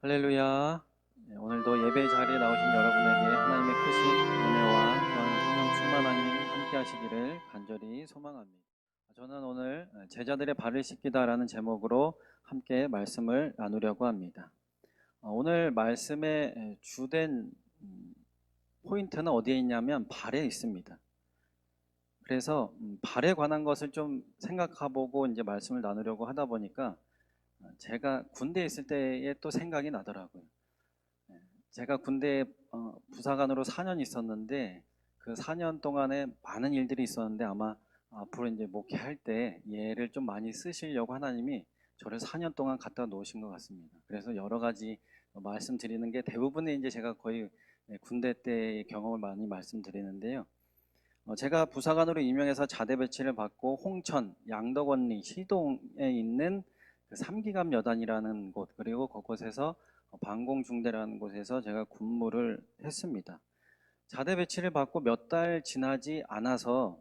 할렐루야. 오늘도 예배 자리에 나오신 여러분에게 하나님의 크신 은혜와 또한 성령 충만함이 함께 하시기를 간절히 소망합니다. 저는 오늘 제자들의 발을 씻기다라는 제목으로 함께 말씀을 나누려고 합니다. 오늘 말씀의 주된 포인트는 어디에 있냐면 발에 있습니다. 그래서 발에 관한 것을 좀 생각해보고 이제 말씀을 나누려고 하다 보니까 제가 군대에 있을 때의 또 생각이 나더라고요. 제가 군대에 부사관으로 4년 있었는데 그 4년 동안에 많은 일들이 있었는데 아마 앞으로 이제 목회할 때 얘를 좀 많이 쓰시려고 하나님이 저를 4년 동안 갖다 놓으신 것 같습니다. 그래서 여러 가지 말씀드리는 게 대부분의 이제 제가 거의 군대 때의 경험을 많이 말씀드리는데요. 제가 부사관으로 임명해서 자대 배치를 받고 홍천, 양덕원리, 시동에 있는 그 삼기감 여단이라는 곳 그리고 그곳에서 방공중대라는 곳에서 제가 군무를 했습니다. 자대 배치를 받고 몇 달 지나지 않아서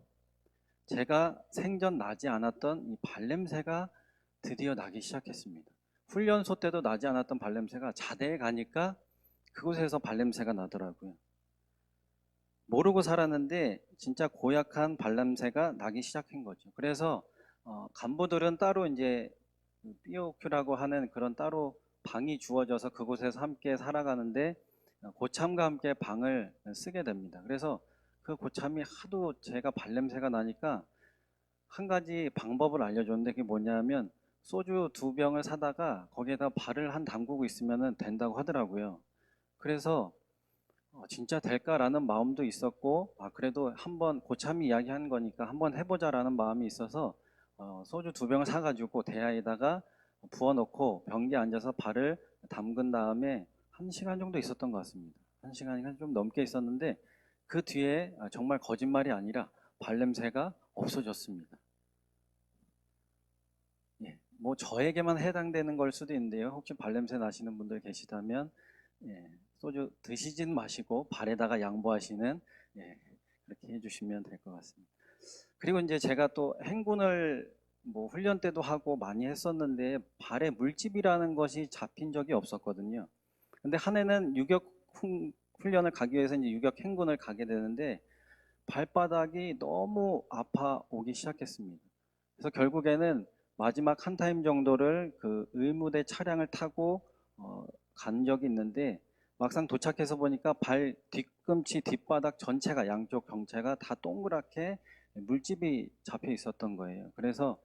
제가 생전 나지 않았던 이 발냄새가 드디어 나기 시작했습니다. 훈련소 때도 나지 않았던 발냄새가 자대에 가니까 그곳에서 발냄새가 나더라고요. 모르고 살았는데 진짜 고약한 발냄새가 나기 시작한 거죠. 그래서 간부들은 따로 이제 BOQ라고 하는 그런 따로 방이 주어져서 그곳에서 함께 살아가는데 고참과 함께 방을 쓰게 됩니다. 그래서 그 고참이 하도 제가 발냄새가 나니까 한 가지 방법을 알려줬는데 그게 뭐냐면 소주 2병을 사다가 거기에다 발을 한 담그고 있으면 된다고 하더라고요. 그래서 진짜 될까라는 마음도 있었고 그래도 한번 고참이 이야기하는 거니까 한번 해보자라는 마음이 있어서 소주 2병을 사가지고 대야에다가 부어놓고 변기에 앉아서 발을 담근 다음에 1시간 정도 있었던 것 같습니다. 1시간이 좀 넘게 있었는데 그 뒤에 정말 거짓말이 아니라 발냄새가 없어졌습니다. 예, 뭐 저에게만 해당되는 걸 수도 있는데요. 혹시 발냄새 나시는 분들 계시다면 예, 소주 드시진 마시고 발에다가 양보하시는 예, 그렇게 해주시면 될 것 같습니다. 그리고 이제 제가 또 행군을 뭐 훈련 때도 하고 많이 했었는데 발에 물집이라는 것이 잡힌 적이 없었거든요. 근데 한 해는 유격 훈련을 가기 위해서 이제 유격 행군을 가게 되는데 발바닥이 너무 아파 오기 시작했습니다. 그래서 결국에는 마지막 한 타임 정도를 그 의무대 차량을 타고 간 적이 있는데 막상 도착해서 보니까 발 뒤꿈치 뒷바닥 전체가 양쪽 경체가 다 동그랗게 물집이 잡혀 있었던 거예요. 그래서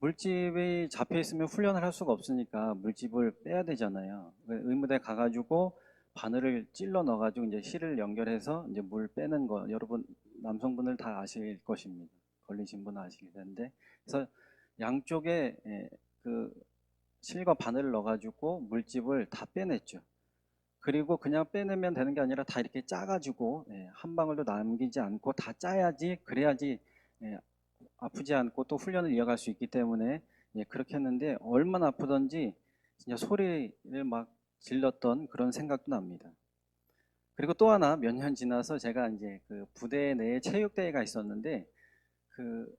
물집이 잡혀 있으면 훈련을 할 수가 없으니까 물집을 빼야 되잖아요. 의무대 가가지고 바늘을 찔러 넣어가지고 이제 실을 연결해서 이제 물 빼는 거 여러분 남성분들 다 아실 것입니다. 걸리신 분은 아실 텐데 그래서 양쪽에 그 실과 바늘을 넣어가지고 물집을 다 빼냈죠. 그리고 그냥 빼내면 되는 게 아니라 다 이렇게 짜가지고 한 방울도 남기지 않고 다 짜야지 그래야지 예, 아프지 않고 또 훈련을 이어갈 수 있기 때문에 그렇게 했는데 얼마나 아프던지 진짜 소리를 막 질렀던 그런 생각도 납니다. 그리고 또 하나 몇 년 지나서 제가 이제 그 부대 내에 체육대회가 있었는데 그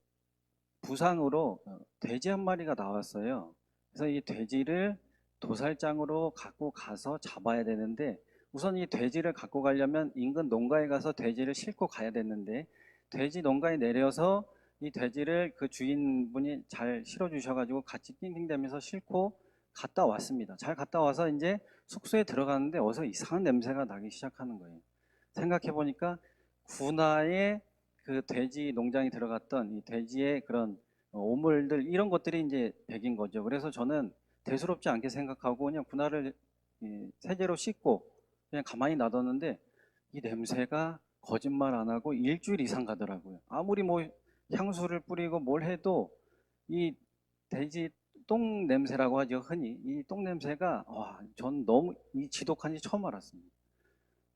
부상으로 돼지 한 마리가 나왔어요. 그래서 이 돼지를 도살장으로 갖고 가서 잡아야 되는데 우선 이 돼지를 갖고 가려면 인근 농가에 가서 돼지를 싣고 가야 되는데 돼지 농가에 내려서 이 돼지를 그 주인분이 잘 실어주셔가지고 같이 낑낑대면서 싣고 갔다 왔습니다. 잘 갔다 와서 이제 숙소에 들어가는데 어디서 이상한 냄새가 나기 시작하는 거예요. 생각해 보니까 군화에 그 돼지 농장에 들어갔던 이 돼지의 그런 오물들 이런 것들이 이제 백인 거죠. 그래서 저는 대수롭지 않게 생각하고 그냥 분할을 세제로 씻고 그냥 가만히 놔뒀는데 이 냄새가 거짓말 안 하고 일주일 이상 가더라고요. 아무리 뭐 향수를 뿌리고 뭘 해도 이 돼지 똥 냄새라고 하죠. 흔히 이 똥 냄새가 전 너무 이 지독한지 처음 알았습니다.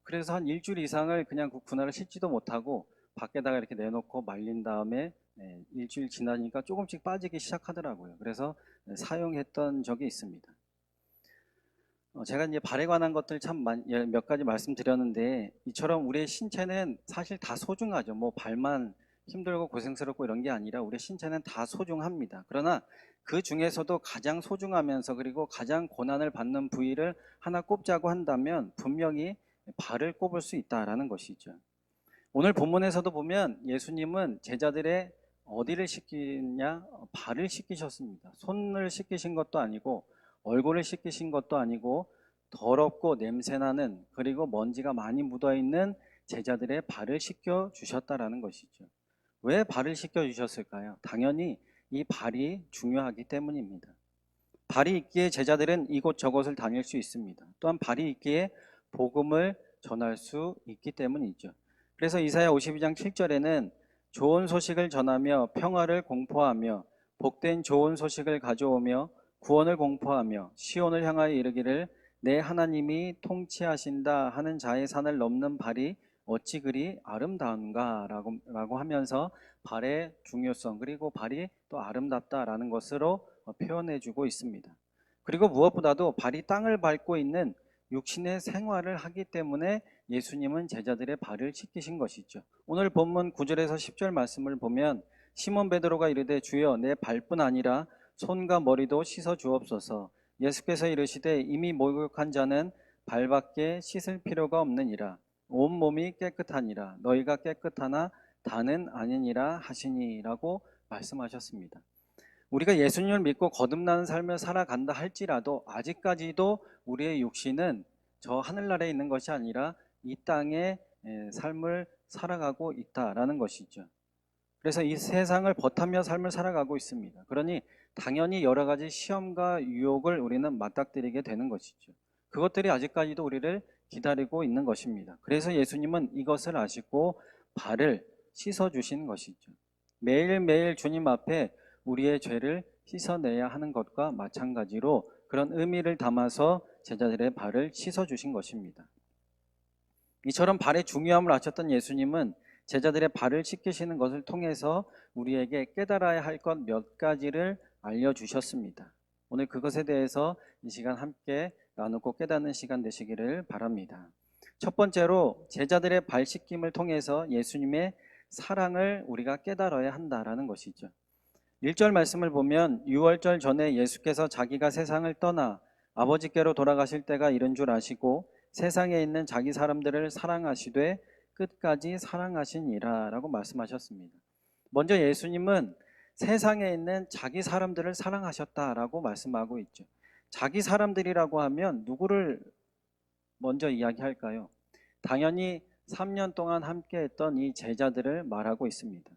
그래서 한 일주일 이상을 그냥 그 분할을 씻지도 못하고 밖에다가 이렇게 내놓고 말린 다음에 일주일 지나니까 조금씩 빠지기 시작하더라고요. 그래서 사용했던 적이 있습니다. 제가 이제 발에 관한 것들 참 몇 가지 말씀드렸는데 이처럼 우리의 신체는 사실 다 소중하죠. 뭐 발만 힘들고 고생스럽고 이런 게 아니라 우리 신체는 다 소중합니다. 그러나 그 중에서도 가장 소중하면서 그리고 가장 고난을 받는 부위를 하나 꼽자고 한다면 분명히 발을 꼽을 수 있다라는 것이죠. 오늘 본문에서도 보면 예수님은 제자들의 어디를 씻기냐? 발을 씻기셨습니다. 손을 씻기신 것도 아니고 얼굴을 씻기신 것도 아니고 더럽고 냄새나는 그리고 먼지가 많이 묻어있는 제자들의 발을 씻겨 주셨다라는 것이죠. 왜 발을 씻겨 주셨을까요? 당연히 이 발이 중요하기 때문입니다. 발이 있기에 제자들은 이곳저곳을 다닐 수 있습니다. 또한 발이 있기에 복음을 전할 수 있기 때문이죠. 그래서 이사야 52장 7절에는 좋은 소식을 전하며 평화를 공포하며 복된 좋은 소식을 가져오며 구원을 공포하며 시온을 향하여 이르기를 내 하나님이 통치하신다 하는 자의 산을 넘는 발이 어찌 그리 아름다운가 라고 하면서 발의 중요성 그리고 발이 또 아름답다라는 것으로 표현해 주고 있습니다. 그리고 무엇보다도 발이 땅을 밟고 있는 육신의 생활을 하기 때문에 예수님은 제자들의 발을 씻기신 것이죠. 오늘 본문 9절에서 10절 말씀을 보면 시몬 베드로가 이르되 주여 내 발뿐 아니라 손과 머리도 씻어 주옵소서. 예수께서 이르시되 이미 목욕한 자는 발밖에 씻을 필요가 없느니라. 온 몸이 깨끗하니라. 너희가 깨끗하나 다는 아니니라 하시니라고 말씀하셨습니다. 우리가 예수님을 믿고 거듭나는 삶을 살아간다 할지라도 아직까지도 우리의 육신은 저 하늘나라에 있는 것이 아니라 이 땅의 삶을 살아가고 있다라는 것이죠. 그래서 이 세상을 버타며 삶을 살아가고 있습니다. 그러니 당연히 여러 가지 시험과 유혹을 우리는 맞닥뜨리게 되는 것이죠. 그것들이 아직까지도 우리를 기다리고 있는 것입니다. 그래서 예수님은 이것을 아시고 발을 씻어주신 것이죠. 매일매일 주님 앞에 우리의 죄를 씻어내야 하는 것과 마찬가지로 그런 의미를 담아서 제자들의 발을 씻어주신 것입니다. 이처럼 발의 중요함을 아셨던 예수님은 제자들의 발을 씻기시는 것을 통해서 우리에게 깨달아야 할 것 몇 가지를 알려주셨습니다. 오늘 그것에 대해서 이 시간 함께 나누고 깨닫는 시간 되시기를 바랍니다. 첫 번째로 제자들의 발 씻김을 통해서 예수님의 사랑을 우리가 깨달아야 한다라는 것이죠. 1절 말씀을 보면 유월절 전에 예수께서 자기가 세상을 떠나 아버지께로 돌아가실 때가 이른 줄 아시고 세상에 있는 자기 사람들을 사랑하시되 끝까지 사랑하시니라 라고 말씀하셨습니다. 먼저 예수님은 세상에 있는 자기 사람들을 사랑하셨다라고 말씀하고 있죠. 자기 사람들이라고 하면 누구를 먼저 이야기할까요? 당연히 3년 동안 함께했던 이 제자들을 말하고 있습니다.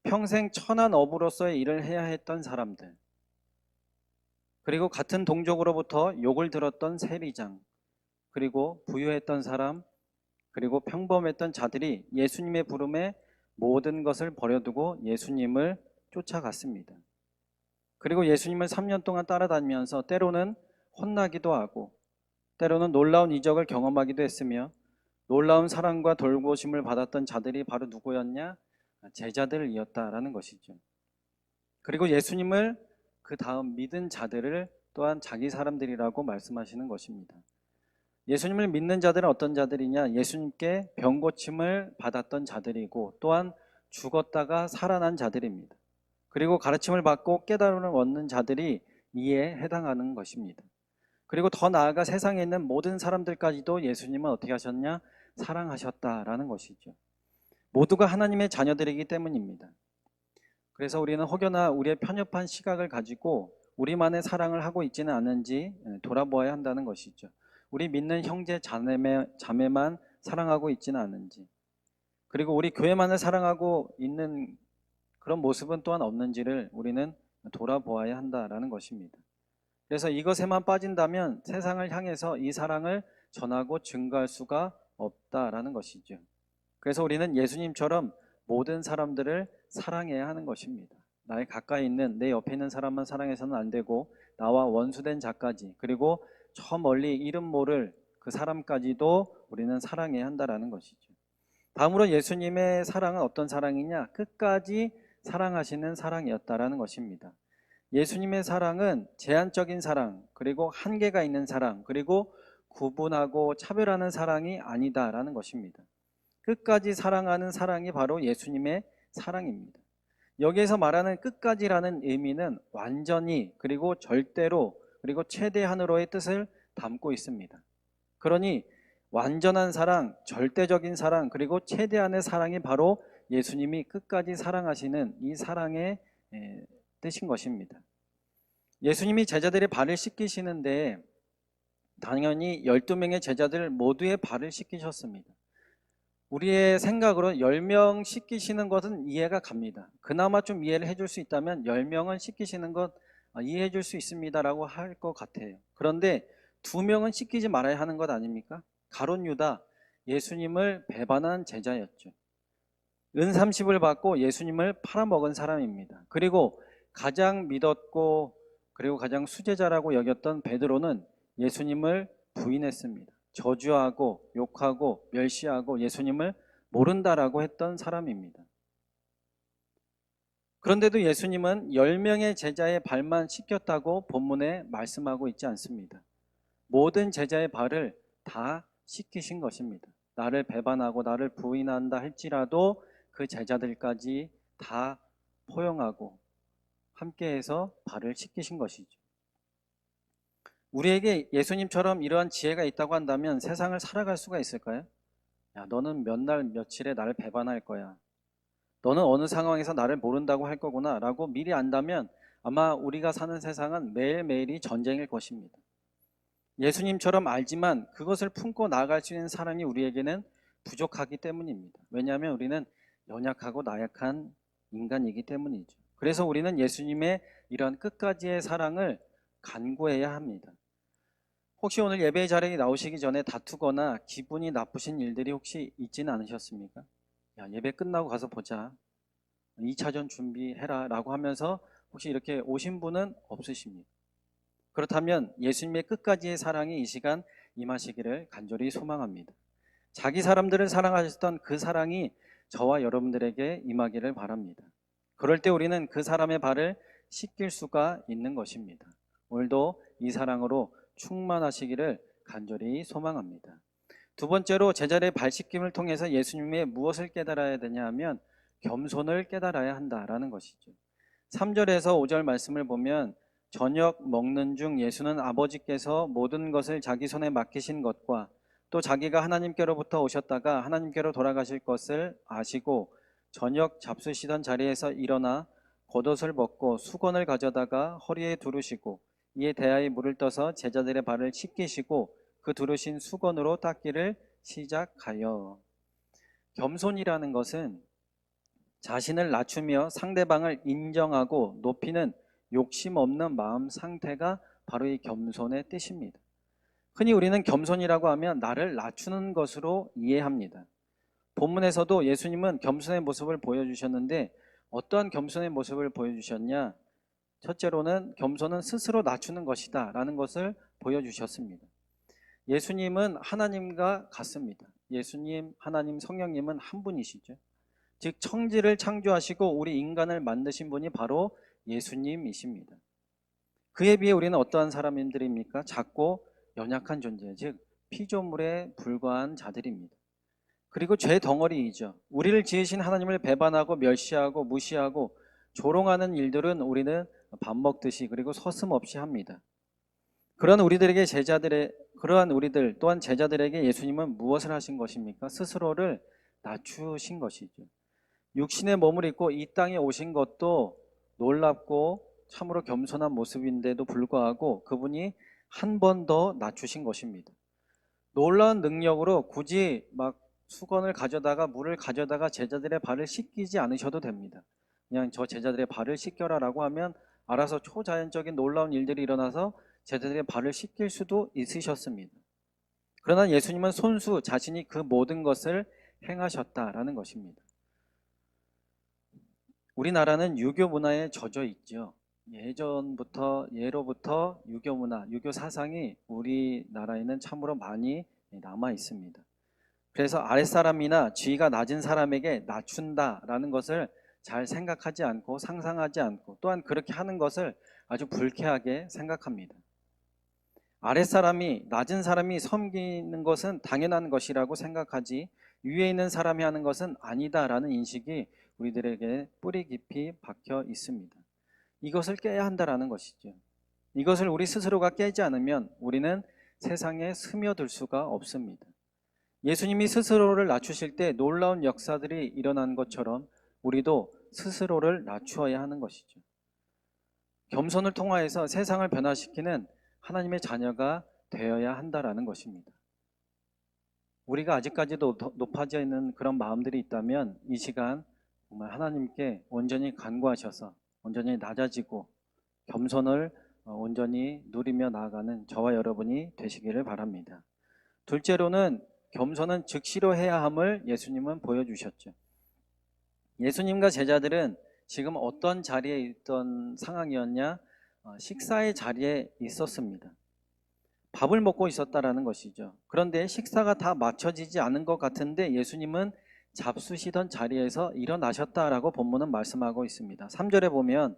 평생 천한 어부로서의 일을 해야 했던 사람들, 그리고 같은 동족으로부터 욕을 들었던 세리장, 그리고 부유했던 사람, 그리고 평범했던 자들이 예수님의 부름에 모든 것을 버려두고 예수님을 쫓아갔습니다. 그리고 예수님을 3년 동안 따라다니면서 때로는 혼나기도 하고 때로는 놀라운 이적을 경험하기도 했으며 놀라운 사랑과 돌보심을 받았던 자들이 바로 누구였냐? 제자들이었다라는 것이죠. 그리고 예수님을 그 다음 믿은 자들을 또한 자기 사람들이라고 말씀하시는 것입니다. 예수님을 믿는 자들은 어떤 자들이냐? 예수님께 병 고침을 받았던 자들이고 또한 죽었다가 살아난 자들입니다. 그리고 가르침을 받고 깨달음을 얻는 자들이 이에 해당하는 것입니다. 그리고 더 나아가 세상에 있는 모든 사람들까지도 예수님은 어떻게 하셨냐? 사랑하셨다라는 것이죠. 모두가 하나님의 자녀들이기 때문입니다. 그래서 우리는 혹여나 우리의 편협한 시각을 가지고 우리만의 사랑을 하고 있지는 않은지 돌아보아야 한다는 것이죠. 우리 믿는 형제 자매만 사랑하고 있지는 않은지, 그리고 우리 교회만을 사랑하고 있는 그런 모습은 또한 없는지를 우리는 돌아보아야 한다라는 것입니다. 그래서 이것에만 빠진다면 세상을 향해서 이 사랑을 전하고 증거할 수가 없다라는 것이죠. 그래서 우리는 예수님처럼 모든 사람들을 사랑해야 하는 것입니다. 나의 가까이 있는 내 옆에 있는 사람만 사랑해서는 안 되고 나와 원수된 자까지, 그리고 저 멀리 이름 모를 그 사람까지도 우리는 사랑해야 한다라는 것이죠. 다음으로 예수님의 사랑은 어떤 사랑이냐? 끝까지 사랑하시는 사랑이었다라는 것입니다. 예수님의 사랑은 제한적인 사랑, 그리고 한계가 있는 사랑, 그리고 구분하고 차별하는 사랑이 아니다라는 것입니다. 끝까지 사랑하는 사랑이 바로 예수님의 사랑입니다. 여기에서 말하는 끝까지라는 의미는 완전히, 그리고 절대로, 그리고 최대한으로의 뜻을 담고 있습니다. 그러니 완전한 사랑, 절대적인 사랑, 그리고 최대한의 사랑이 바로 예수님이 끝까지 사랑하시는 이 사랑의 뜻인 것입니다. 예수님이 제자들의 발을 씻기시는데 당연히 12명의 제자들 모두의 발을 씻기셨습니다. 우리의 생각으로 10명 씻기시는 것은 이해가 갑니다. 그나마 좀 이해를 해줄 수 있다면 10명은 씻기시는 것 이해해 줄 수 있습니다라고 할 것 같아요. 그런데 2명은 씻기지 말아야 하는 것 아닙니까? 가룟 유다, 예수님을 배반한 제자였죠. 은 30을 받고 예수님을 팔아먹은 사람입니다. 그리고 가장 믿었고 그리고 가장 수제자라고 여겼던 베드로는 예수님을 부인했습니다. 저주하고 욕하고 멸시하고 예수님을 모른다라고 했던 사람입니다. 그런데도 예수님은 10명의 제자의 발만 씻겼다고 본문에 말씀하고 있지 않습니다. 모든 제자의 발을 다 씻기신 것입니다. 나를 배반하고 나를 부인한다 할지라도 그 제자들까지 다 포용하고 함께해서 발을 씻기신 것이죠. 우리에게 예수님처럼 이러한 지혜가 있다고 한다면 세상을 살아갈 수가 있을까요? 야, 너는 몇 날 며칠에 나를 배반할 거야. 너는 어느 상황에서 나를 모른다고 할 거구나 라고 미리 안다면 아마 우리가 사는 세상은 매일매일이 전쟁일 것입니다. 예수님처럼 알지만 그것을 품고 나아갈 수 있는 사람이 우리에게는 부족하기 때문입니다. 왜냐하면 우리는 연약하고 나약한 인간이기 때문이죠. 그래서 우리는 예수님의 이런 끝까지의 사랑을 간구해야 합니다. 혹시 오늘 예배 자리에 나오시기 전에 다투거나 기분이 나쁘신 일들이 혹시 있지는 않으셨습니까? 야, 예배 끝나고 가서 보자. 2차전 준비해라 라고 하면서 혹시 이렇게 오신 분은 없으십니까? 그렇다면 예수님의 끝까지의 사랑이 이 시간 임하시기를 간절히 소망합니다. 자기 사람들을 사랑하셨던 그 사랑이 저와 여러분들에게 임하기를 바랍니다. 그럴 때 우리는 그 사람의 발을 씻길 수가 있는 것입니다. 오늘도 이 사랑으로 충만하시기를 간절히 소망합니다. 두 번째로 제자의 발 씻김을 통해서 예수님의 무엇을 깨달아야 되냐 하면 겸손을 깨달아야 한다라는 것이죠. 3절에서 5절 말씀을 보면 저녁 먹는 중 예수는 아버지께서 모든 것을 자기 손에 맡기신 것과 또 자기가 하나님께로부터 오셨다가 하나님께로 돌아가실 것을 아시고 저녁 잡수시던 자리에서 일어나 겉옷을 벗고 수건을 가져다가 허리에 두르시고 이에 대하여 물을 떠서 제자들의 발을 씻기시고 그 두르신 수건으로 닦기를 시작하여. 겸손이라는 것은 자신을 낮추며 상대방을 인정하고 높이는 욕심 없는 마음 상태가 바로 이 겸손의 뜻입니다. 흔히 우리는 겸손이라고 하면 나를 낮추는 것으로 이해합니다. 본문에서도 예수님은 겸손의 모습을 보여주셨는데 어떠한 겸손의 모습을 보여주셨냐? 첫째로는 겸손은 스스로 낮추는 것이다 라는 것을 보여주셨습니다. 예수님은 하나님과 같습니다. 예수님, 하나님, 성령님은 한 분이시죠. 즉 천지를 창조하시고 우리 인간을 만드신 분이 바로 예수님이십니다. 그에 비해 우리는 어떠한 사람들입니까? 작고 연약한 존재, 즉 피조물에 불과한 자들입니다. 그리고 죄 덩어리이죠. 우리를 지으신 하나님을 배반하고 멸시하고 무시하고 조롱하는 일들은 우리는 밥 먹듯이 그리고 서슴없이 합니다. 그러한 우리들 또한 제자들에게 예수님은 무엇을 하신 것입니까? 스스로를 낮추신 것이죠. 육신의 몸을 입고 이 땅에 오신 것도 놀랍고 참으로 겸손한 모습인데도 불구하고 그분이 한 번 더 낮추신 것입니다. 놀라운 능력으로 굳이 막 수건을 가져다가 물을 가져다가 제자들의 발을 씻기지 않으셔도 됩니다. 그냥 저 제자들의 발을 씻겨라라고 하면 알아서 초자연적인 놀라운 일들이 일어나서 제자들의 발을 씻길 수도 있으셨습니다. 그러나 예수님은 손수 자신이 그 모든 것을 행하셨다라는 것입니다. 우리나라는 유교 문화에 젖어 있죠. 예로부터 유교 문화, 유교 사상이 우리나라에는 참으로 많이 남아 있습니다. 그래서 아랫사람이나 지위가 낮은 사람에게 낮춘다라는 것을 잘 생각하지 않고 상상하지 않고 또한 그렇게 하는 것을 아주 불쾌하게 생각합니다. 아랫사람이 낮은 사람이 섬기는 것은 당연한 것이라고 생각하지 위에 있는 사람이 하는 것은 아니다라는 인식이 우리들에게 뿌리 깊이 박혀 있습니다. 이것을 깨야 한다라는 것이죠. 이것을 우리 스스로가 깨지 않으면 우리는 세상에 스며들 수가 없습니다. 예수님이 스스로를 낮추실 때 놀라운 역사들이 일어난 것처럼 우리도 스스로를 낮추어야 하는 것이죠. 겸손을 통하여서 세상을 변화시키는 하나님의 자녀가 되어야 한다라는 것입니다. 우리가 아직까지도 높아져 있는 그런 마음들이 있다면 이 시간 정말 하나님께 온전히 간구하셔서 온전히 낮아지고 겸손을 온전히 누리며 나아가는 저와 여러분이 되시기를 바랍니다. 둘째로는 겸손은 즉시로 해야 함을 예수님은 보여주셨죠. 예수님과 제자들은 지금 어떤 자리에 있던 상황이었냐? 식사의 자리에 있었습니다. 밥을 먹고 있었다라는 것이죠. 그런데 식사가 다 맞춰지지 않은 것 같은데 예수님은 잡수시던 자리에서 일어나셨다라고 본문은 말씀하고 있습니다. 3절에 보면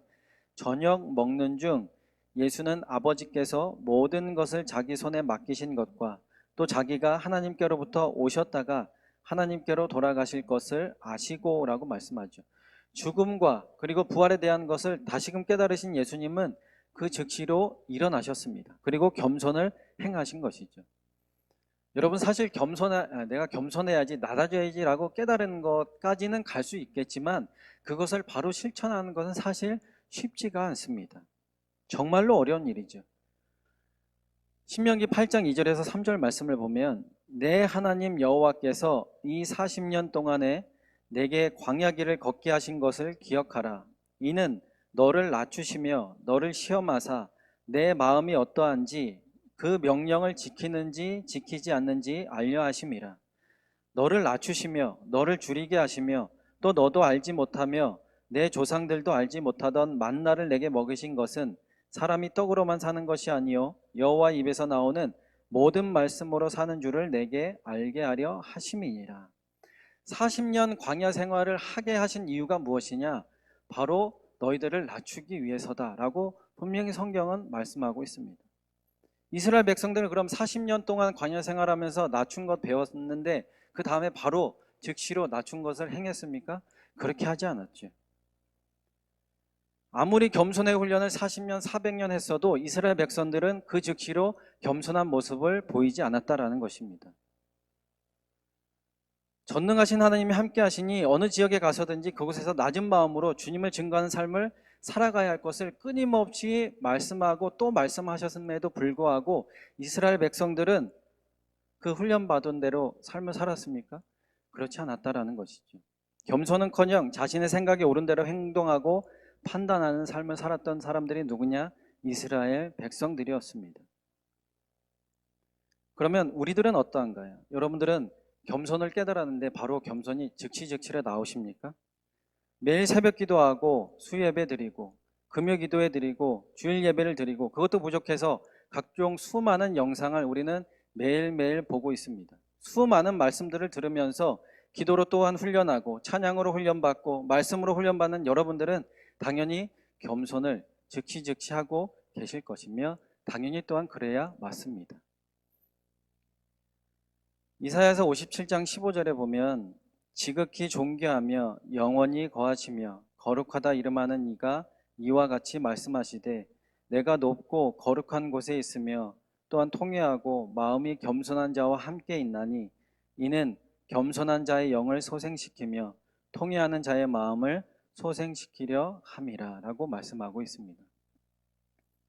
저녁 먹는 중 예수는 아버지께서 모든 것을 자기 손에 맡기신 것과 또 자기가 하나님께로부터 오셨다가 하나님께로 돌아가실 것을 아시고라고 말씀하죠. 죽음과 그리고 부활에 대한 것을 다시금 깨달으신 예수님은 그 즉시로 일어나셨습니다. 그리고 겸손을 행하신 것이죠. 여러분 사실 내가 겸손해야지 낮아져야지라고 깨달은 것까지는 갈 수 있겠지만 그것을 바로 실천하는 것은 사실 쉽지가 않습니다. 정말로 어려운 일이죠. 신명기 8장 2절에서 3절 말씀을 보면 내 하나님 여호와께서 이 40년 동안에 내게 광야 길을 걷게 하신 것을 기억하라. 이는 너를 낮추시며 너를 시험하사 내 마음이 어떠한지 그 명령을 지키는지 지키지 않는지 알려 하심이라. 너를 낮추시며 너를 줄이게 하시며 또 너도 알지 못하며 내 조상들도 알지 못하던 만나를 내게 먹이신 것은 사람이 떡으로만 사는 것이 아니요 여호와 입에서 나오는 모든 말씀으로 사는 줄을 내게 알게 하려 하심이니라. 40년 광야 생활을 하게 하신 이유가 무엇이냐? 바로 너희들을 낮추기 위해서다라고 분명히 성경은 말씀하고 있습니다. 이스라엘 백성들은 그럼 40년 동안 광야 생활하면서 낮춘 것 배웠는데 그 다음에 바로 즉시로 낮춘 것을 행했습니까? 그렇게 하지 않았죠. 아무리 겸손의 훈련을 40년, 400년 했어도 이스라엘 백성들은 그 즉시로 겸손한 모습을 보이지 않았다라는 것입니다. 전능하신 하나님이 함께 하시니 어느 지역에 가서든지 그곳에서 낮은 마음으로 주님을 증거하는 삶을 살아가야 할 것을 끊임없이 말씀하고 또 말씀하셨음에도 불구하고 이스라엘 백성들은 그 훈련받은 대로 삶을 살았습니까? 그렇지 않았다라는 것이죠. 겸손은커녕 자신의 생각이 옳은 대로 행동하고 판단하는 삶을 살았던 사람들이 누구냐? 이스라엘 백성들이었습니다. 그러면 우리들은 어떠한가요? 여러분들은 겸손을 깨달았는데 바로 겸손이 즉시즉시로 나오십니까? 매일 새벽 기도하고 수예배 드리고 금요 기도회 드리고 주일 예배를 드리고 그것도 부족해서 각종 수많은 영상을 우리는 매일매일 보고 있습니다. 수많은 말씀들을 들으면서 기도로 또한 훈련하고 찬양으로 훈련받고 말씀으로 훈련받는 여러분들은 당연히 겸손을 즉시 하고 계실 것이며 당연히 또한 그래야 맞습니다. 이사야서 57장 15절에 보면 지극히 존귀하며 영원히 거하시며 거룩하다 이름하는 이가 이와 같이 말씀하시되 내가 높고 거룩한 곳에 있으며 또한 통회하고 마음이 겸손한 자와 함께 있나니 이는 겸손한 자의 영을 소생시키며 통회하는 자의 마음을 소생시키려 함이라 라고 말씀하고 있습니다.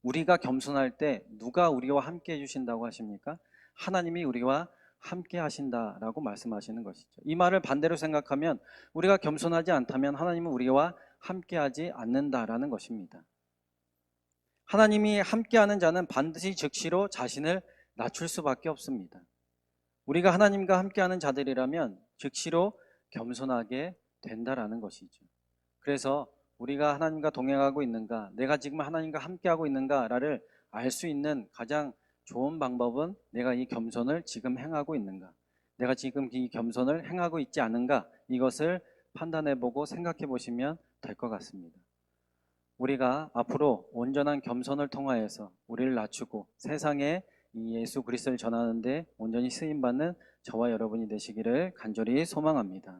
우리가 겸손할 때 누가 우리와 함께 해주신다고 하십니까? 하나님이 우리와 함께 하신다라고 말씀하시는 것이죠. 이 말을 반대로 생각하면 우리가 겸손하지 않다면 하나님은 우리와 함께하지 않는다라는 것입니다. 하나님이 함께하는 자는 반드시 즉시로 자신을 낮출 수밖에 없습니다. 우리가 하나님과 함께하는 자들이라면 즉시로 겸손하게 된다라는 것이죠. 그래서 우리가 하나님과 동행하고 있는가, 내가 지금 하나님과 함께하고 있는가를 알 수 있는 가장 좋은 방법은 내가 이 겸손을 지금 행하고 있는가, 내가 지금 이 겸손을 행하고 있지 않은가, 이것을 판단해보고 생각해 보시면 될 것 같습니다. 우리가 앞으로 온전한 겸손을 통하여서 우리를 낮추고 세상에 이 예수 그리스도를 전하는데 온전히 쓰임받는 저와 여러분이 되시기를 간절히 소망합니다.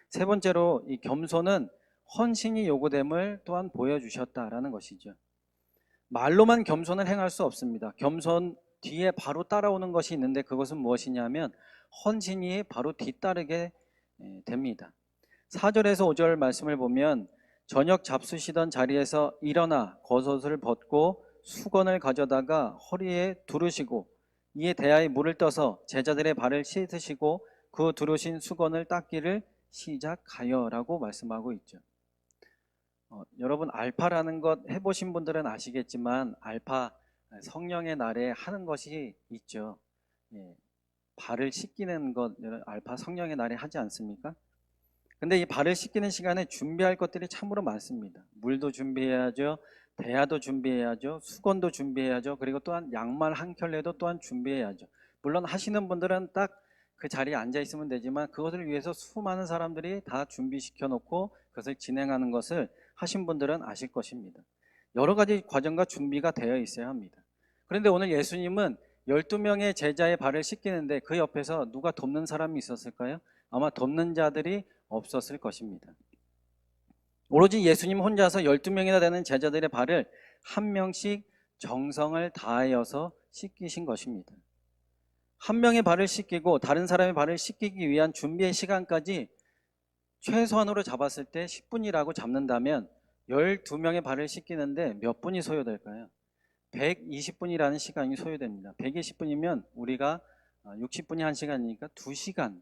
세 번째로 이 겸손은 헌신이 요구됨을 또한 보여주셨다라는 것이죠. 말로만 겸손을 행할 수 없습니다. 겸손 뒤에 바로 따라오는 것이 있는데 그것은 무엇이냐면 헌신이 바로 뒤따르게 됩니다. 4절에서 5절 말씀을 보면 저녁 잡수시던 자리에서 일어나 겉옷을 벗고 수건을 가져다가 허리에 두르시고 이에 대하여 물을 떠서 제자들의 발을 씻으시고 그 두르신 수건을 닦기를 시작하여라고 말씀하고 있죠. 여러분 알파라는 것 해보신 분들은 아시겠지만 알파 성령의 날에 하는 것이 있죠. 발을 씻기는 것 알파 성령의 날에 하지 않습니까? 근데 이 발을 씻기는 시간에 준비할 것들이 참으로 많습니다. 물도 준비해야죠. 대야도 준비해야죠. 수건도 준비해야죠. 그리고 또한 양말 한 켤레도 또한 준비해야죠. 물론 하시는 분들은 딱 그 자리에 앉아 있으면 되지만 그것을 위해서 수많은 사람들이 다 준비시켜 놓고 그것을 진행하는 것을 하신 분들은 아실 것입니다. 여러 가지 과정과 준비가 되어 있어야 합니다. 그런데 오늘 예수님은 12명의 제자의 발을 씻기는데 그 옆에서 누가 돕는 사람이 있었을까요? 아마 돕는 자들이 없었을 것입니다. 오로지 예수님 혼자서 12명이나 되는 제자들의 발을 한 명씩 정성을 다하여서 씻기신 것입니다. 한 명의 발을 씻기고 다른 사람의 발을 씻기기 위한 준비의 시간까지 최소한으로 잡았을 때 10분이라고 잡는다면 12명의 발을 씻기는데 몇 분이 소요될까요? 120분이라는 시간이 소요됩니다. 120분이면 우리가 60분이 1시간이니까 2시간,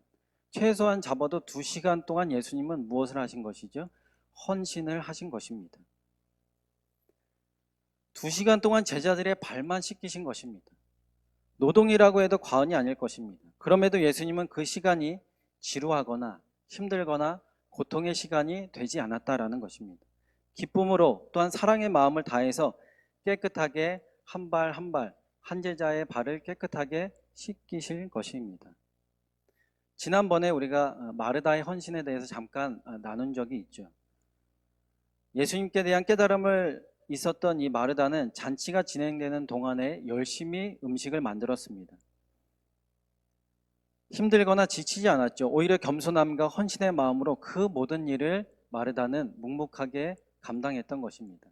최소한 잡아도 2시간 동안 예수님은 무엇을 하신 것이죠? 헌신을 하신 것입니다. 2시간 동안 제자들의 발만 씻기신 것입니다. 노동이라고 해도 과언이 아닐 것입니다. 그럼에도 예수님은 그 시간이 지루하거나 힘들거나 고통의 시간이 되지 않았다라는 것입니다. 기쁨으로 또한 사랑의 마음을 다해서 깨끗하게 한 발 한 발, 한 제자의 발을 깨끗하게 씻기실 것입니다. 지난번에 우리가 마르다의 헌신에 대해서 잠깐 나눈 적이 있죠. 예수님께 대한 깨달음을 있었던 이 마르다는 잔치가 진행되는 동안에 열심히 음식을 만들었습니다. 힘들거나 지치지 않았죠. 오히려 겸손함과 헌신의 마음으로 그 모든 일을 마르다는 묵묵하게 감당했던 것입니다.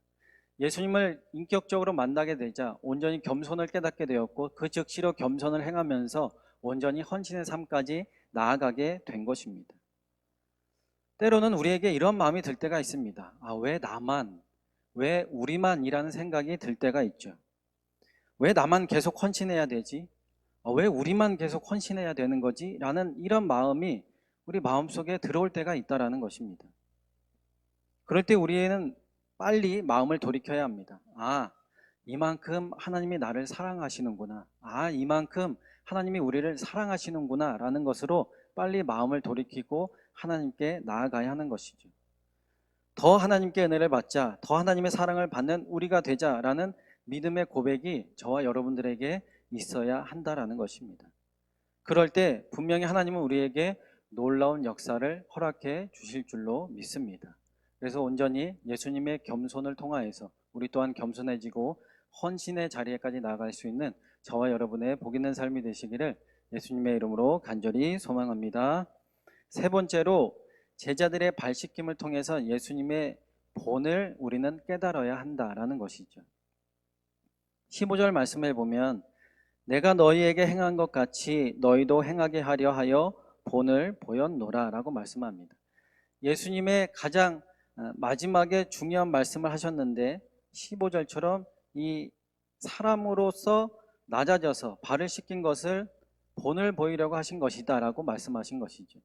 예수님을 인격적으로 만나게 되자 온전히 겸손을 깨닫게 되었고 그 즉시로 겸손을 행하면서 온전히 헌신의 삶까지 나아가게 된 것입니다. 때로는 우리에게 이런 마음이 들 때가 있습니다. 왜 나만, 왜 우리만 이라는 생각이 들 때가 있죠. 왜 나만 계속 헌신해야 되지? 왜 우리만 계속 헌신해야 되는 거지? 라는 이런 마음이 우리 마음속에 들어올 때가 있다는 것입니다. 그럴 때 우리는 빨리 마음을 돌이켜야 합니다. 이만큼 하나님이 나를 사랑하시는구나. 이만큼 하나님이 우리를 사랑하시는구나 라는 것으로 빨리 마음을 돌이키고 하나님께 나아가야 하는 것이죠. 더 하나님께 은혜를 받자, 더 하나님의 사랑을 받는 우리가 되자라는 믿음의 고백이 저와 여러분들에게 있어야 한다라는 것입니다. 그럴 때 분명히 하나님은 우리에게 놀라운 역사를 허락해 주실 줄로 믿습니다. 그래서 온전히 예수님의 겸손을 통하여서 우리 또한 겸손해지고 헌신의 자리에까지 나아갈 수 있는 저와 여러분의 복 있는 삶이 되시기를 예수님의 이름으로 간절히 소망합니다. 세 번째로 제자들의 발 씻김을 통해서 예수님의 본을 우리는 깨달아야 한다라는 것이죠. 15절 말씀을 보면 내가 너희에게 행한 것 같이 너희도 행하게 하려 하여 본을 보였노라 라고 말씀합니다. 예수님의 가장 마지막에 중요한 말씀을 하셨는데 15절처럼 이 사람으로서 낮아져서 발을 씻긴 것을 본을 보이려고 하신 것이다 라고 말씀하신 것이죠.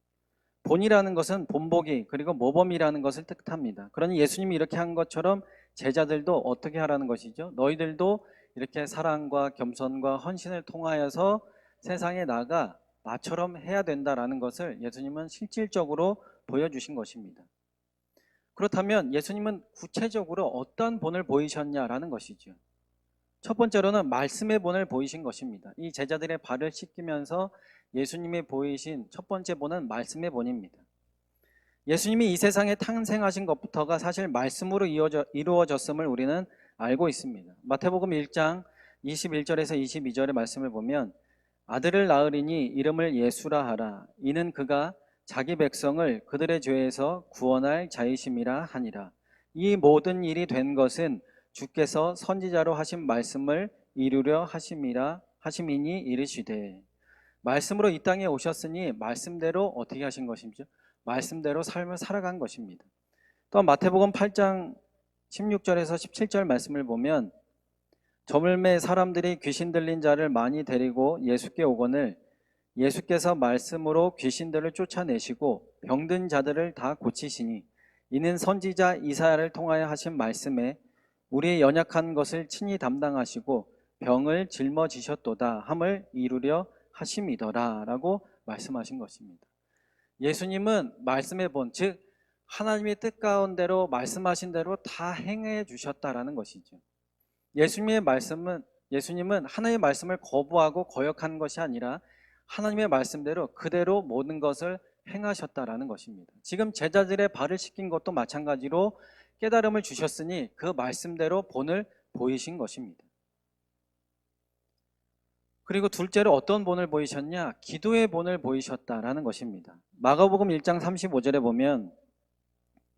본이라는 것은 본보기 그리고 모범이라는 것을 뜻합니다. 그러니 예수님이 이렇게 한 것처럼 제자들도 어떻게 하라는 것이죠? 너희들도 이렇게 사랑과 겸손과 헌신을 통하여서 세상에 나가 나처럼 해야 된다라는 것을 예수님은 실질적으로 보여주신 것입니다. 그렇다면 예수님은 구체적으로 어떤 본을 보이셨냐라는 것이죠. 첫 번째로는 말씀의 본을 보이신 것입니다. 이 제자들의 발을 씻기면서 예수님이 보이신 첫 번째 본은 말씀의 본입니다. 예수님이 이 세상에 탄생하신 것부터가 사실 말씀으로 이루어졌음을 우리는 알고 있습니다. 마태복음 1장 21절에서 22절의 말씀을 보면 아들을 낳으리니 이름을 예수라 하라. 이는 그가 자기 백성을 그들의 죄에서 구원할 자이심이라 하니라. 이 모든 일이 된 것은 주께서 선지자로 하신 말씀을 이루려 하심이니 이르시되. 말씀으로 이 땅에 오셨으니 말씀대로 어떻게 하신 것이죠? 말씀대로 삶을 살아간 것입니다. 또 마태복음 8장 16절에서 17절 말씀을 보면 저물매 사람들이 귀신 들린 자를 많이 데리고 예수께 오거늘 예수께서 말씀으로 귀신들을 쫓아내시고 병든 자들을 다 고치시니 이는 선지자 이사야를 통하여 하신 말씀에 우리의 연약한 것을 친히 담당하시고 병을 짊어지셨도다 함을 이루려 하심이더라 라고 말씀하신 것입니다. 예수님은 말씀의 본, 즉 하나님의 뜻 가운데로 말씀하신 대로 다 행해 주셨다라는 것이죠. 예수님은 하나님의 말씀을 거부하고 거역한 것이 아니라 하나님의 말씀대로 그대로 모든 것을 행하셨다라는 것입니다. 지금 제자들의 발을 씻긴 것도 마찬가지로 깨달음을 주셨으니 그 말씀대로 본을 보이신 것입니다. 그리고 둘째로 어떤 본을 보이셨냐? 기도의 본을 보이셨다라는 것입니다. 마가복음 1장 35절에 보면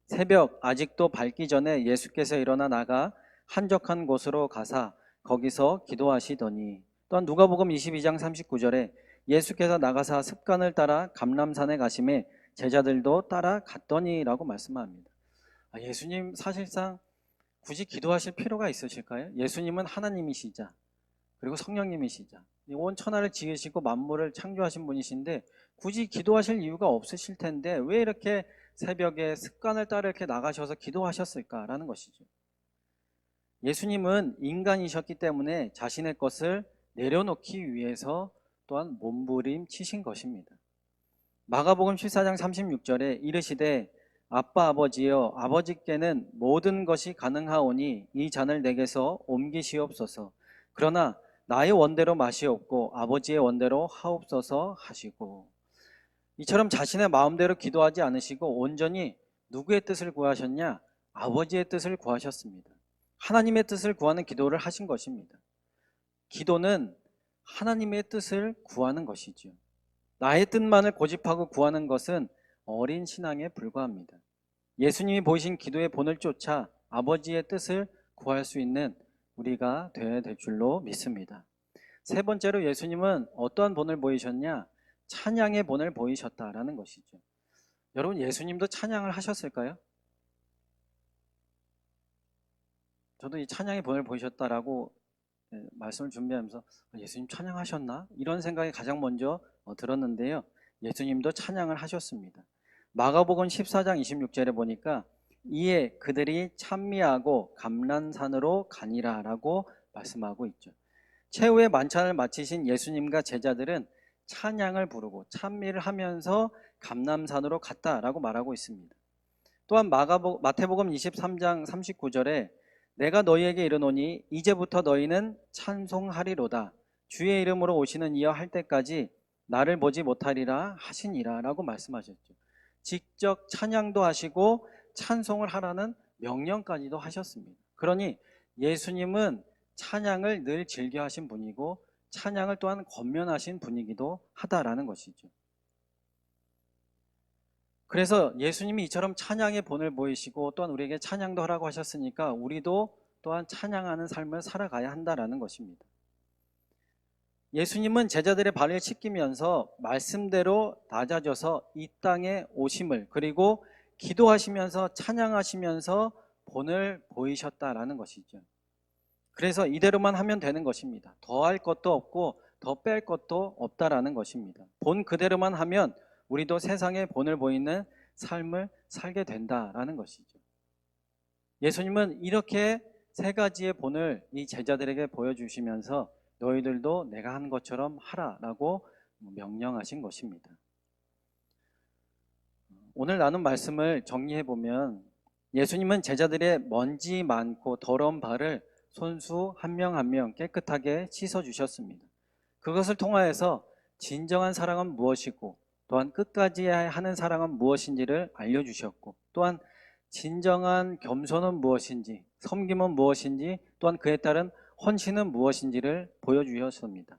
새벽 아직도 밝기 전에 예수께서 일어나 나가 한적한 곳으로 가사 거기서 기도하시더니, 또한 누가복음 22장 39절에 예수께서 나가사 습관을 따라 감람산에 가심에 제자들도 따라갔더니라고 말씀합니다. 예수님 사실상 굳이 기도하실 필요가 있으실까요? 예수님은 하나님이시자 그리고 성령님이시자 온 천하를 지으시고 만물을 창조하신 분이신데 굳이 기도하실 이유가 없으실 텐데 왜 이렇게 새벽에 습관을 따라 이렇게 나가셔서 기도하셨을까라는 것이죠. 예수님은 인간이셨기 때문에 자신의 것을 내려놓기 위해서 또한 몸부림치신 것입니다. 마가복음 14장 36절에 이르시되 아빠 아버지여 아버지께는 모든 것이 가능하오니 이 잔을 내게서 옮기시옵소서. 그러나 나의 원대로 마시옵고 아버지의 원대로 하옵소서 하시고, 이처럼 자신의 마음대로 기도하지 않으시고 온전히 누구의 뜻을 구하셨냐? 아버지의 뜻을 구하셨습니다. 하나님의 뜻을 구하는 기도를 하신 것입니다. 기도는 하나님의 뜻을 구하는 것이죠. 나의 뜻만을 고집하고 구하는 것은 어린 신앙에 불과합니다. 예수님이 보이신 기도의 본을 쫓아 아버지의 뜻을 구할 수 있는 우리가 되어야 될 줄로 믿습니다. 세 번째로 예수님은 어떠한 본을 보이셨냐? 찬양의 본을 보이셨다라는 것이죠. 여러분, 예수님도 찬양을 하셨을까요? 저도 이 찬양의 본을 보이셨다라고 말씀을 준비하면서 예수님 찬양하셨나? 이런 생각이 가장 먼저 들었는데요. 예수님도 찬양을 하셨습니다. 마가복음 14장 26절에 보니까 이에 그들이 찬미하고 감람산으로 가니라 라고 말씀하고 있죠. 최후의 만찬을 마치신 예수님과 제자들은 찬양을 부르고 찬미를 하면서 감람산으로 갔다라고 말하고 있습니다. 또한 마태복음 23장 39절에 내가 너희에게 이르노니 이제부터 너희는 찬송하리로다. 주의 이름으로 오시는 이여 할 때까지 나를 보지 못하리라 하시니라 라고 말씀하셨죠. 직접 찬양도 하시고 찬송을 하라는 명령까지도 하셨습니다. 그러니 예수님은 찬양을 늘 즐겨 하신 분이고 찬양을 또한 권면하신 분이기도 하다라는 것이죠. 그래서 예수님이 이처럼 찬양의 본을 보이시고 또한 우리에게 찬양도 하라고 하셨으니까 우리도 또한 찬양하는 삶을 살아가야 한다라는 것입니다. 예수님은 제자들의 발을 씻기면서 말씀대로 낮아져서 이 땅에 오심을, 그리고 기도하시면서 찬양하시면서 본을 보이셨다라는 것이죠. 그래서 이대로만 하면 되는 것입니다. 더할 것도 없고 더 뺄 것도 없다라는 것입니다. 본 그대로만 하면 우리도 세상에 본을 보이는 삶을 살게 된다라는 것이죠. 예수님은 이렇게 세 가지의 본을 이 제자들에게 보여주시면서 너희들도 내가 한 것처럼 하라라고 명령하신 것입니다. 오늘 나눈 말씀을 정리해 보면 예수님은 제자들의 먼지 많고 더러운 발을 손수 한 명 한 명 깨끗하게 씻어 주셨습니다. 그것을 통하여서 진정한 사랑은 무엇이고 또한 끝까지 하는 사랑은 무엇인지를 알려주셨고, 또한 진정한 겸손은 무엇인지, 섬김은 무엇인지, 또한 그에 따른 헌신은 무엇인지를 보여주셨습니다.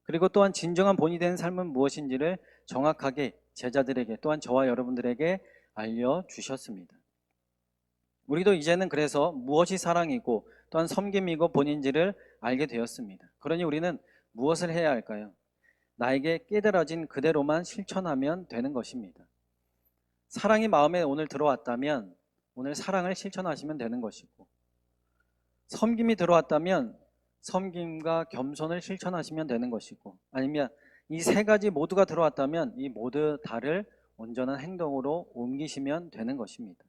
그리고 또한 진정한 본이 되는 삶은 무엇인지를 정확하게 제자들에게 또한 저와 여러분들에게 알려주셨습니다. 우리도 이제는 그래서 무엇이 사랑이고 또한 섬김이고 본인지를 알게 되었습니다. 그러니 우리는 무엇을 해야 할까요? 나에게 깨달아진 그대로만 실천하면 되는 것입니다. 사랑이 마음에 오늘 들어왔다면 오늘 사랑을 실천하시면 되는 것이고, 섬김이 들어왔다면 섬김과 겸손을 실천하시면 되는 것이고, 아니면 이 세 가지 모두가 들어왔다면 이 모두 다를 온전한 행동으로 옮기시면 되는 것입니다.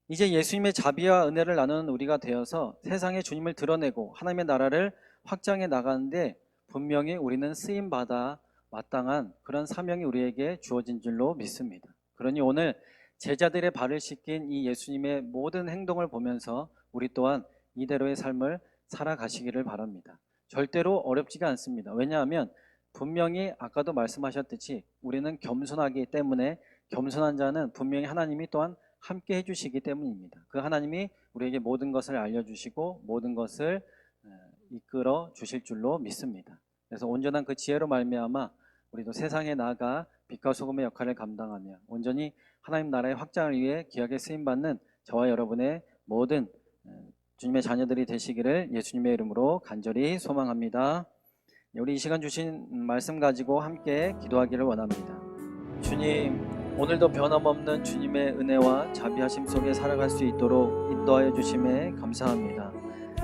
이제 예수님의 자비와 은혜를 나누는 우리가 되어서 세상에 주님을 드러내고 하나님의 나라를 확장해 나가는데 분명히 우리는 쓰임받아 마땅한 그런 사명이 우리에게 주어진 줄로 믿습니다. 그러니 오늘 제자들의 발을 씻긴 이 예수님의 모든 행동을 보면서 우리 또한 이대로의 삶을 살아가시기를 바랍니다. 절대로 어렵지가 않습니다. 왜냐하면 분명히 아까도 말씀하셨듯이 우리는 겸손하기 때문에 겸손한 자는 분명히 하나님이 또한 함께 해주시기 때문입니다. 그 하나님이 우리에게 모든 것을 알려주시고 모든 것을 이끌어 주실 줄로 믿습니다. 그래서 온전한 그 지혜로 말미암아 우리도 세상에 나아가 빛과 소금의 역할을 감당하며 온전히 하나님 나라의 확장을 위해 귀하게 쓰임받는 저와 여러분의 모든 주님의 자녀들이 되시기를 예수님의 이름으로 간절히 소망합니다. 우리 이 시간 주신 말씀 가지고 함께 기도하기를 원합니다. 주님, 오늘도 변함없는 주님의 은혜와 자비하심 속에 살아갈 수 있도록 인도하여 주심에 감사합니다.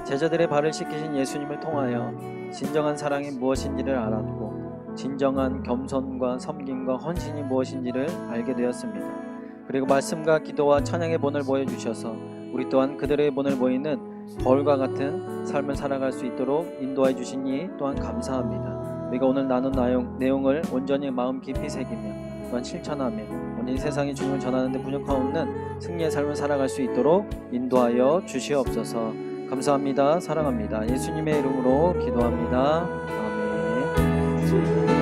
제자들의 발을 씻기신 예수님을 통하여 진정한 사랑이 무엇인지를 알았고 진정한 겸손과 섬김과 헌신이 무엇인지를 알게 되었습니다. 그리고 말씀과 기도와 찬양의 본을 보여주셔서 우리 또한 그들의 본을 보이는 벌과 같은 삶을 살아갈 수 있도록 인도해 주시니 또한 감사합니다. 우리가 오늘 나눈 내용을 온전히 마음 깊이 새기며 또한 실천하며 온전히 세상에 주님을 전하는 데 부족함없는 승리의 삶을 살아갈 수 있도록 인도하여 주시옵소서. 감사합니다. 사랑합니다. 예수님의 이름으로 기도합니다. 아멘.